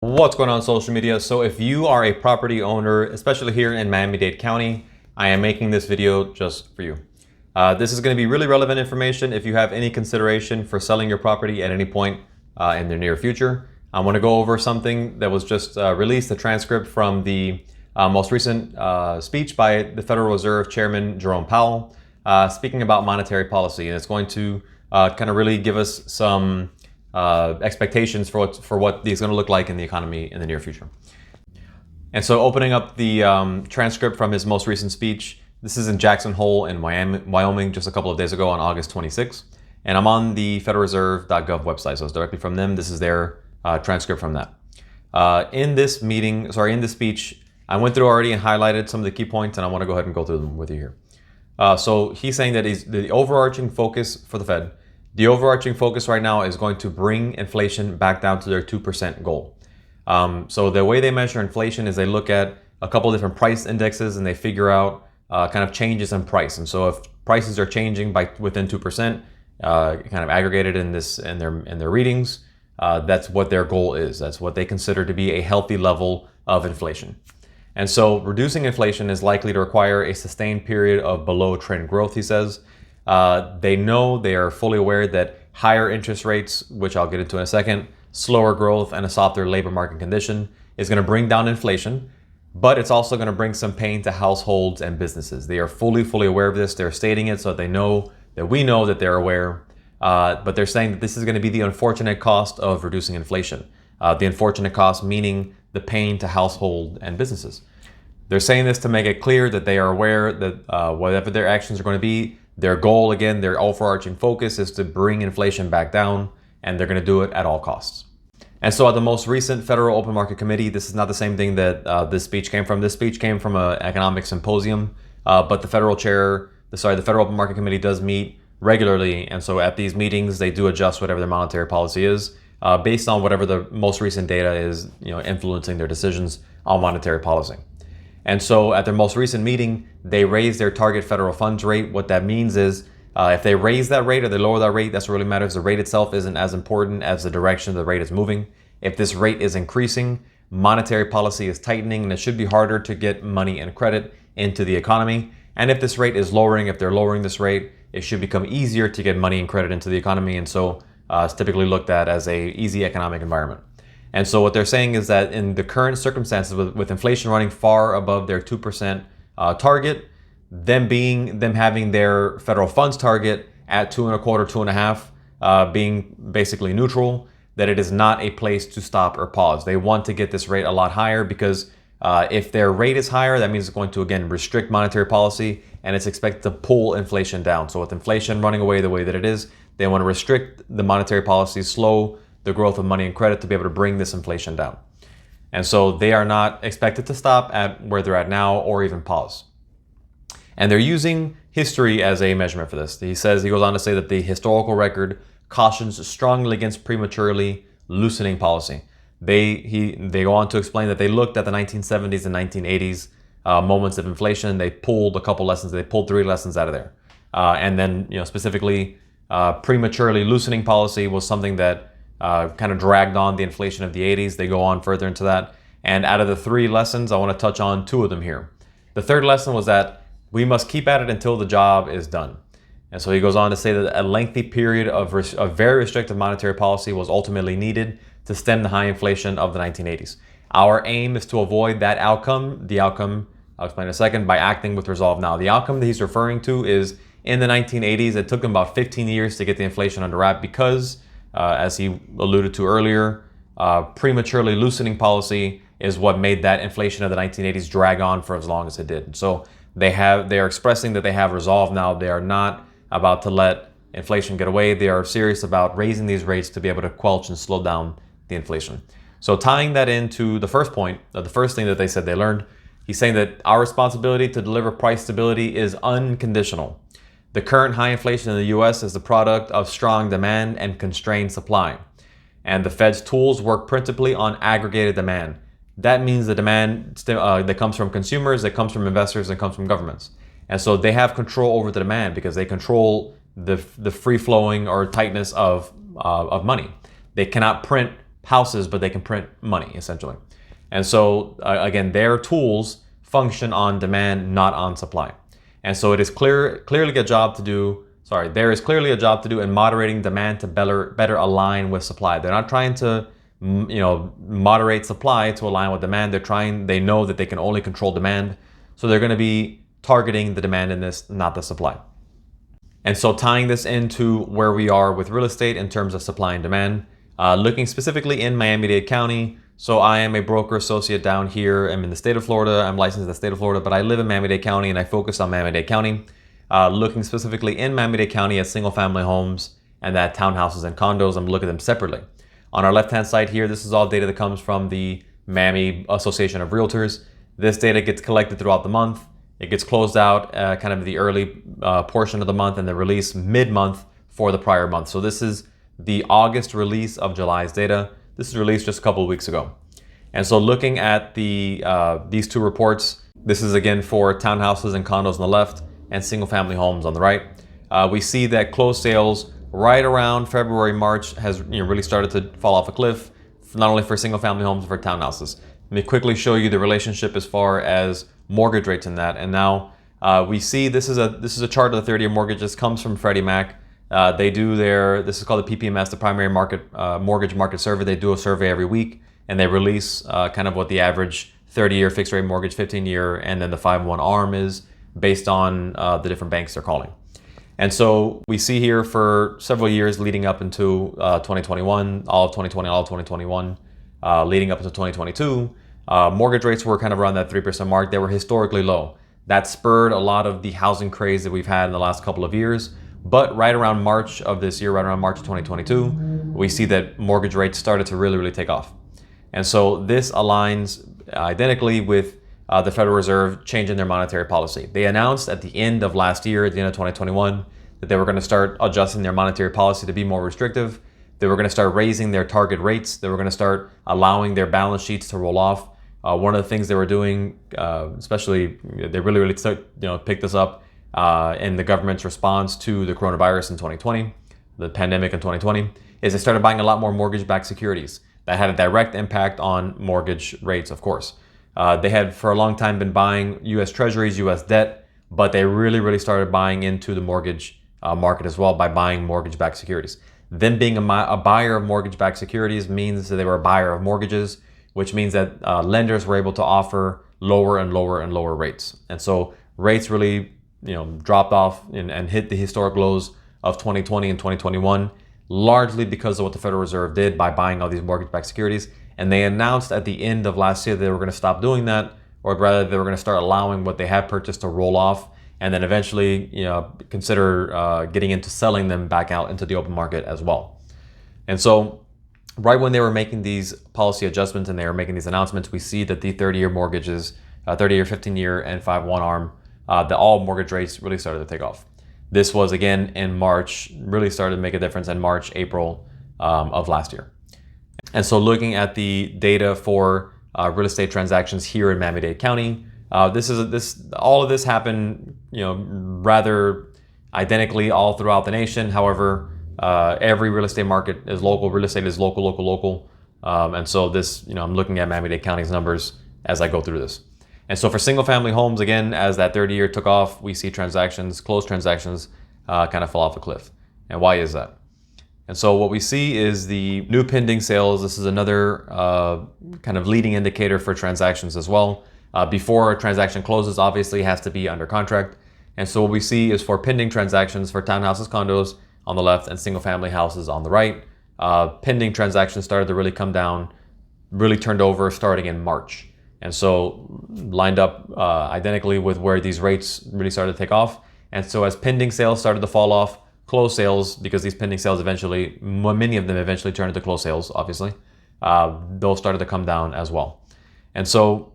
What's going on social media? So if you are a property owner, especially here in Miami-Dade County, I am making this video just for you. This is going to be really relevant information if you have any consideration for selling your property at any point in the near future. I want to go over something that was just released, a transcript from the most recent speech by the Federal Reserve Chairman Jerome Powell, speaking about monetary policy. And it's going to kind of really give us some expectations for what these going to look like in the economy in the near future. And so opening up the transcript from his most recent speech, this is in Jackson Hole in Wyoming just a couple of days ago on August 26th. And I'm on the federalreserve.gov website, so it's directly from them. This is their transcript from that. In this speech, I went through already and highlighted some of the key points, and I want to go ahead and go through them with you here. So he's saying that the overarching focus for the Fed, the overarching focus right now is going to bring inflation back down to their 2% goal. So the way they measure inflation is they look at a couple of different price indexes and they figure out kind of changes in price. And so if prices are changing by within 2%, kind of aggregated in their readings, that's what their goal is. That's what they consider to be a healthy level of inflation. And so reducing inflation is likely to require a sustained period of below trend growth, he says. They are fully aware that higher interest rates, which I'll get into in a second, slower growth, and a softer labor market condition is going to bring down inflation, but it's also going to bring some pain to households and businesses. They are fully aware of this. They're stating it so that they know that we know that they're aware, but they're saying that this is going to be the unfortunate cost of reducing inflation. The unfortunate cost meaning the pain to household and businesses. They're saying this to make it clear that they are aware that whatever their actions are going to be, their goal, again, their overarching focus is to bring inflation back down, and they're going to do it at all costs. And so at the most recent Federal Open Market Committee, this is not the same thing that this speech came from. This speech came from an economic symposium, but the Federal Open Market Committee does meet regularly. And so at these meetings, they do adjust whatever their monetary policy is based on whatever the most recent data is, influencing their decisions on monetary policy. And so at their most recent meeting, they raised their target federal funds rate. What that means is if they raise that rate or they lower that rate, that's what really matters. The rate itself isn't as important as the direction the rate is moving. If this rate is increasing, monetary policy is tightening, and it should be harder to get money and credit into the economy. And if this rate is lowering, if they're lowering this rate, it should become easier to get money and credit into the economy. And so it's typically looked at as an easy economic environment. And so what they're saying is that in the current circumstances, with inflation running far above their 2% target, them having their federal funds target at 2.25%, 2.5%, being basically neutral, that it is not a place to stop or pause. They want to get this rate a lot higher because if their rate is higher, that means it's going to, again, restrict monetary policy, and it's expected to pull inflation down. So with inflation running away the way that it is, they want to restrict the monetary policy, slow the growth of money and credit to be able to bring this inflation down. And so they are not expected to stop at where they're at now or even pause. And they're using history as a measurement for this. He goes on to say that the historical record cautions strongly against prematurely loosening policy. They go on to explain that they looked at the 1970s and 1980s moments of inflation. They pulled a couple lessons. They pulled 3 lessons out of there. And then, specifically, prematurely loosening policy was something that kind of dragged on the inflation of the 80s. They go on further into that. And out of the 3 lessons, I want to touch on 2 of them here. The third lesson was that we must keep at it until the job is done. And so he goes on to say that a lengthy period of very restrictive monetary policy was ultimately needed to stem the high inflation of the 1980s. Our aim is to avoid that outcome. The outcome, I'll explain in a second, by acting with resolve now. The outcome that he's referring to is in the 1980s, it took him about 15 years to get the inflation under wrap because as he alluded to earlier, prematurely loosening policy is what made that inflation of the 1980s drag on for as long as it did. So they are expressing that they have resolve now. They are not about to let inflation get away. They are serious about raising these rates to be able to quelch and slow down the inflation. So tying that into the first point, the first thing that they said they learned, he's saying that our responsibility to deliver price stability is unconditional. The current high inflation in the U.S. is the product of strong demand and constrained supply. And the Fed's tools work principally on aggregated demand. That means the demand that comes from consumers, that comes from investors, that comes from governments. And so they have control over the demand because they control the free flowing or tightness of money. They cannot print houses, but they can print money essentially. And so again, their tools function on demand, not on supply. And so it is clearly a job to do. Sorry, there is clearly a job to do in moderating demand to better align with supply. They're not trying to, moderate supply to align with demand. They know that they can only control demand. So they're going to be targeting the demand in this, not the supply. And so tying this into where we are with real estate in terms of supply and demand, looking specifically in Miami-Dade County. So I am a broker associate down here. I'm in the state of Florida. I'm licensed in the state of Florida, but I live in Miami-Dade County and I focus on Miami-Dade County. Looking specifically in Miami-Dade County at single family homes and at townhouses and condos, I'm looking at them separately. On our left-hand side here, this is all data that comes from the Miami Association of Realtors. This data gets collected throughout the month. It gets closed out kind of the early portion of the month and then released mid-month for the prior month. So this is the August release of July's data. This is released just a couple of weeks ago. And so looking at these two reports, this is again for townhouses and condos on the left and single family homes on the right. We see that closed sales right around February, March has really started to fall off a cliff, not only for single family homes, but for townhouses. Let me quickly show you the relationship as far as mortgage rates in that. And now we see this is a chart of the 30-year mortgages, comes from Freddie Mac. They do this is called the PPMS, the primary mortgage market survey. They do a survey every week and they release kind of what the average 30-year fixed rate mortgage, 15-year, and then the 5-1 ARM is based on the different banks they're calling. And so we see here for several years leading up into 2021, all of 2020, all of 2021, leading up into 2022, mortgage rates were kind of around that 3% mark. They were historically low. That spurred a lot of the housing craze that we've had in the last couple of years. But right around March of this year, right around March of 2022, we see that mortgage rates started to really take off. And so this aligns identically with the Federal Reserve changing their monetary policy. They announced at the end of last year, at the end of 2021, that they were going to start adjusting their monetary policy to be more restrictive. They were going to start raising their target rates. They were going to start allowing their balance sheets to roll off. One of the things they were doing, especially they really picked this up in the government's response to the coronavirus in 2020, the pandemic in 2020, is they started buying a lot more mortgage-backed securities. That had a direct impact on mortgage rates, of course. They had for a long time been buying U.S. Treasuries, U.S. debt, but they really started buying into the mortgage market as well by buying mortgage-backed securities. Them being a buyer of mortgage-backed securities means that they were a buyer of mortgages, which means that lenders were able to offer lower and lower rates. And so rates really dropped off and hit the historic lows of 2020 and 2021, largely because of what the Federal Reserve did by buying all these mortgage-backed securities. And they announced at the end of last year they were going to stop doing that, or rather they were going to start allowing what they had purchased to roll off, and then eventually consider getting into selling them back out into the open market as well. And so right when they were making these policy adjustments and they were making these announcements, we see that the 30-year mortgages, 30-year, 15-year, and 5-1 ARM, all mortgage rates really started to take off. This was again in March, really started to make a difference in March, April of last year. And so looking at the data for real estate transactions here in Miami-Dade County, all of this happened, rather identically all throughout the nation. However, every real estate market is local. Real estate is local. And so this, I'm looking at Miami-Dade County's numbers as I go through this. And so for single family homes, again, as that 30-year took off, we see closed transactions kind of fall off a cliff. And why is that? And so what we see is the new pending sales. This is another kind of leading indicator for transactions as well. Before a transaction closes, obviously it has to be under contract. And so what we see is for pending transactions for townhouses, condos on the left and single family houses on the right, pending transactions started to really come down, really turned over starting in March. And so lined up identically with where these rates really started to take off. And so as pending sales started to fall off, closed sales, because these pending sales eventually, many of them eventually turned into closed sales, obviously, those started to come down as well. And so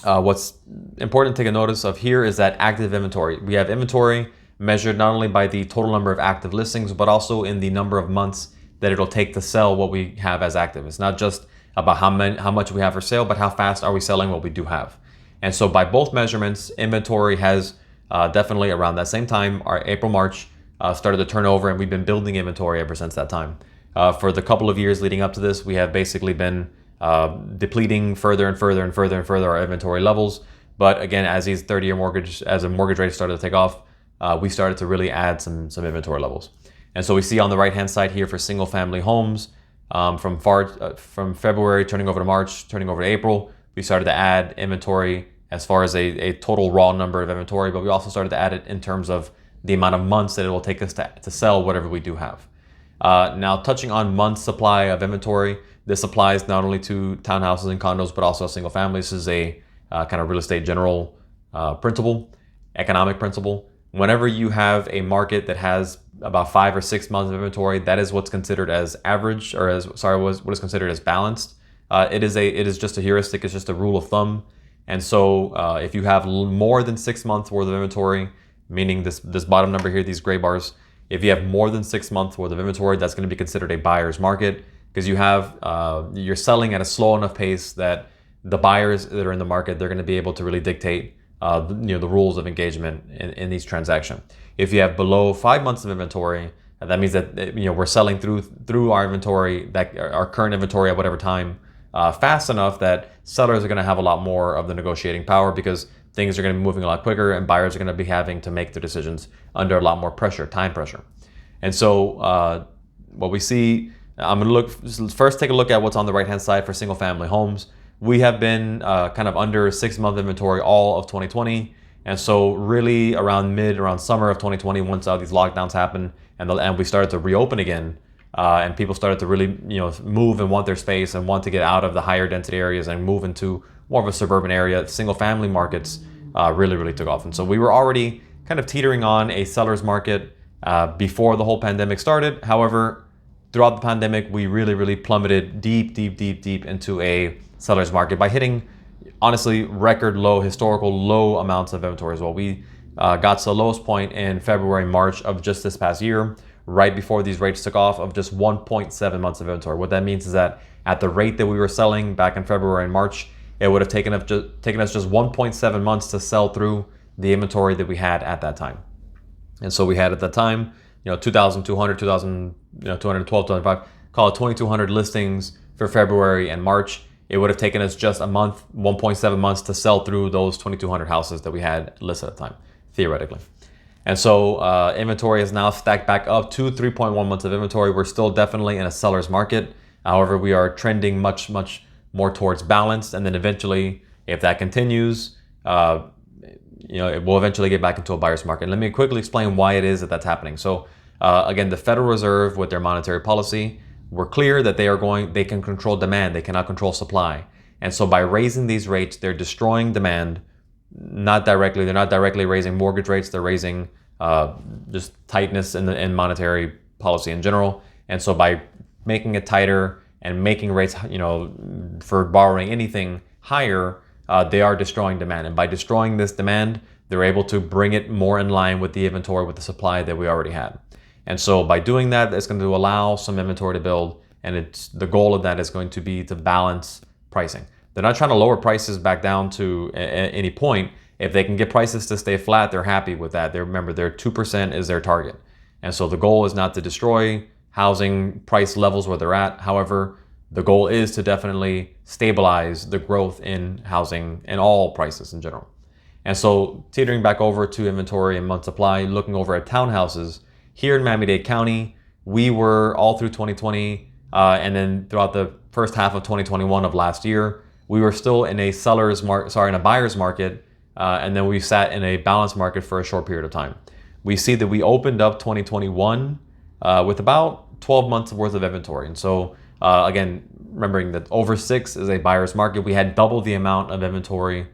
what's important to take a notice of here is that active inventory. We have inventory measured not only by the total number of active listings, but also in the number of months that it'll take to sell what we have as active. It's not just about how much we have for sale, but how fast are we selling what we do have. And so by both measurements, inventory has definitely around that same time, our April, March, started to turn over, and we've been building inventory ever since that time. For the couple of years leading up to this, we have basically been depleting further and further and further and further our inventory levels. But again, as these 30-year mortgage, as the mortgage rates started to take off, we started to really add some inventory levels. And so we see on the right-hand side here for single-family homes, from February turning over to March, turning over to April, we started to add inventory as far as a total raw number of inventory, but we also started to add it in terms of the amount of months that it will take us to sell whatever we do have. Now, touching on months supply of inventory, this applies not only to townhouses and condos, but also single families. This is a kind of real estate general principle, economic principle. Whenever you have a market that has about 5 or 6 months of inventory, that is what's considered as average, or what is considered as balanced. It is just a heuristic. It's just a rule of thumb. And so if you have more than 6 months worth of inventory, meaning this bottom number here, these gray bars, if you have more than 6 months worth of inventory, that's going to be considered a buyer's market, because you're selling at a slow enough pace that the buyers that are in the market, they're going to be able to really dictate the rules of engagement in these transactions. If you have below 5 months of inventory, that means that we're selling through our inventory, that our current inventory at whatever time, fast enough that sellers are going to have a lot more of the negotiating power, because things are going to be moving a lot quicker, and buyers are going to be having to make their decisions under a lot more pressure, time pressure. And so what we see, I'm going to first take a look at what's on the right hand side for single family homes. We have been kind of under 6 month inventory all of 2020. And so really around summer of 2020, once all these lockdowns happened and we started to reopen again, and people started to really move and want their space and want to get out of the higher density areas and move into more of a suburban area, single family markets really took off. And so we were already kind of teetering on a seller's market before the whole pandemic started. However, throughout the pandemic, we really plummeted deep into a seller's market by hitting, honestly, record low, historical low amounts of inventory as well. We got to the lowest point in February, March of just this past year, right before these rates took off, of just 1.7 months of inventory. What that means is that at the rate that we were selling back in February and March, it would have taken us just 1.7 months to sell through the inventory that we had at that time. And so we had at that time, 2,200, 212, 205, call it 2,200 listings for February and March. It would have taken us just a month, 1.7 months to sell through those 2,200 houses that we had listed at the time, theoretically. And so inventory is now stacked back up to 3.1 months of inventory. We're still definitely in a seller's market. However, we are trending much more towards balanced. And then eventually, if that continues, it will eventually get back into a buyer's market. Let me quickly explain why it is that that's happening. So again, the Federal Reserve, with their monetary policy, were clear that they can control demand. They cannot control supply. And so by raising these rates, they're destroying demand. Not directly. They're not directly raising mortgage rates. They're raising just tightness in monetary policy in general. And so by making it tighter and making rates, for borrowing anything higher, they are destroying demand. And by destroying this demand, they're able to bring it more in line with the inventory, with the supply that we already had. And so by doing that, it's going to allow some inventory to build. And the goal of that is going to be to balance pricing. They're not trying to lower prices back down to any point. If they can get prices to stay flat, they're happy with that. Remember, their 2% is their target. And so the goal is not to destroy housing price levels where they're at. However, the goal is to definitely stabilize the growth in housing and all prices in general. And so teetering back over to inventory and month supply, looking over at townhouses, here in Miami-Dade County, we were all through 2020 and then throughout the first half of 2021 of last year, we were still in a buyer's market, and then we sat in a balanced market for a short period of time. We see that we opened up 2021 with about 12 months worth of inventory. And so again, remembering that over 6 is a buyer's market, we had double the amount of inventory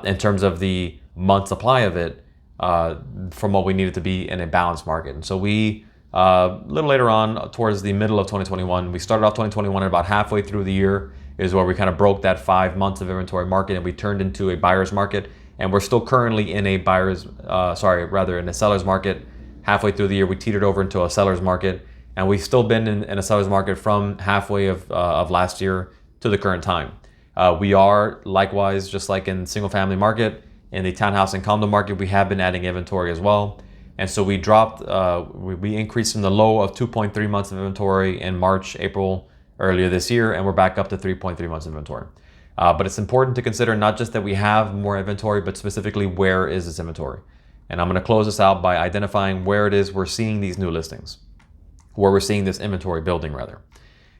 in terms of the month supply of it from what we needed to be in a balanced market. And so we, a little later on, towards the middle of 2021, we started off 2021 and about halfway through the year is where we kind of broke that 5 months of inventory market and we turned into a buyer's market. And we're still currently in a in a seller's market. Halfway through the year, we teetered over into a seller's market, and we've still been in a seller's market from halfway of last year to the current time. We are likewise, just like in single family market, in the townhouse and condo market, we have been adding inventory as well. And so we dropped, we increased from the low of 2.3 months of inventory in March, April, earlier this year, and we're back up to 3.3 months of inventory. But it's important to consider not just that we have more inventory, but specifically where is this inventory? And I'm going to close this out by identifying where it is we're seeing these new listings, where we're seeing this inventory building rather.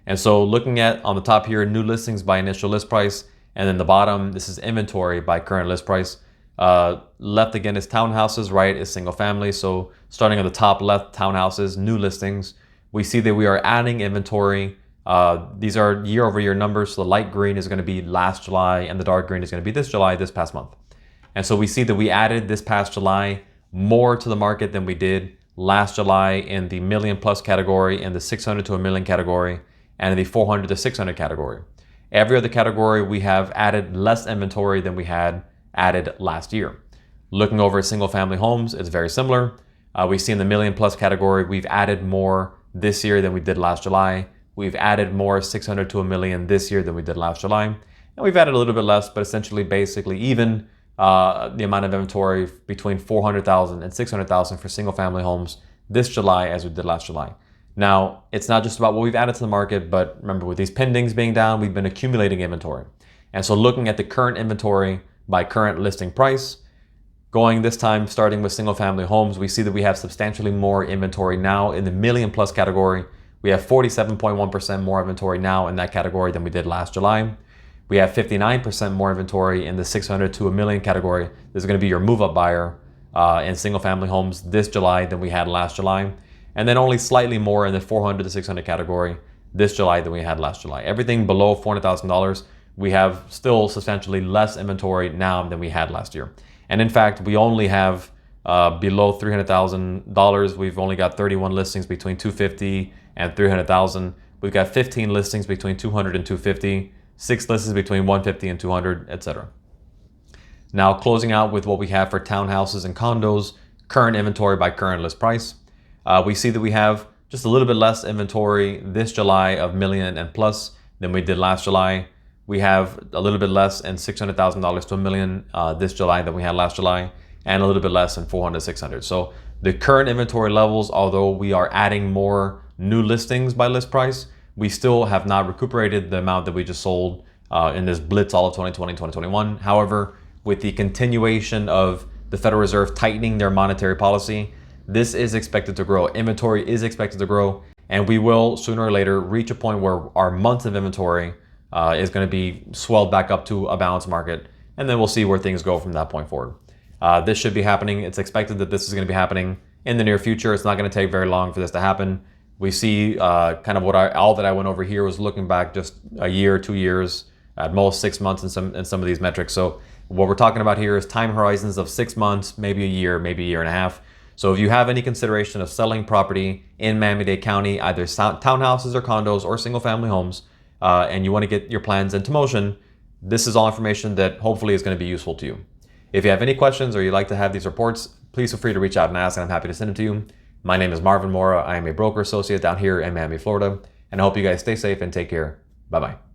And so looking at on the top here, new listings by initial list price, and then the bottom, this is inventory by current list price. Left again is townhouses, right is single family. So starting at the top left, townhouses, new listings, we see that we are adding inventory. These are year over year numbers. So the light green is going to be last July and the dark green is going to be this July, this past month. And so we see that we added this past July more to the market than we did last July in the million plus category, in the 600 to a million category, and in the 400 to 600 category. Every other category, we have added less inventory than we had added last year. Looking over at single family homes, it's very similar. We see in the million plus category, we've added more this year than we did last July. We've added more 600 to a million this year than we did last July. And we've added a little bit less, but essentially basically even the amount of inventory between 400,000 and 600,000 for single family homes this July as we did last July. Now, it's not just about what we've added to the market, but remember with these pendings being down, we've been accumulating inventory. And so looking at the current inventory by current listing price, going this time starting with single family homes, we see that we have substantially more inventory now in the million plus category. We have 47.1% more inventory now in that category than we did last July. We have 59% more inventory in the 600 to a million category. This is going to be your move-up buyer in single family homes this July than we had last July. And then only slightly more in the 400 to 600 category this July than we had last July. Everything below $400,000, we have still substantially less inventory now than we had last year. And in fact, we only have below $300,000. We've only got 31 listings between $250,000 and $300,000. We've got 15 listings between $200,000 and $250,000, 6 listings between $150,000 and $200,000, etc. Now closing out with what we have for townhouses and condos, current inventory by current list price. We see that we have just a little bit less inventory this July of million and plus than we did last July. We have a little bit less in $600,000 to a million this July than we had last July, and a little bit less in 400 to 600. So the current inventory levels, although we are adding more new listings by list price, we still have not recuperated the amount that we just sold in this blitz all of 2020, 2021. However, with the continuation of the Federal Reserve tightening their monetary policy, this is expected to grow. Inventory is expected to grow, and we will sooner or later reach a point where our months of inventory is going to be swelled back up to a balanced market, and then we'll see where things go from that point forward. This should be happening. It's expected that this is going to be happening in the near future. It's not going to take very long for this to happen. We see kind of all that I went over here was looking back just a year, 2 years, at most 6 months in some of these metrics. So what we're talking about here is time horizons of 6 months, maybe a year and a half. So if you have any consideration of selling property in Miami-Dade County, either townhouses or condos or single family homes, and you want to get your plans into motion, this is all information that hopefully is going to be useful to you. If you have any questions or you'd like to have these reports, please feel free to reach out and ask, and I'm happy to send them to you. My name is Marvin Mora. I am a broker associate down here in Miami, Florida, and I hope you guys stay safe and take care. Bye-bye.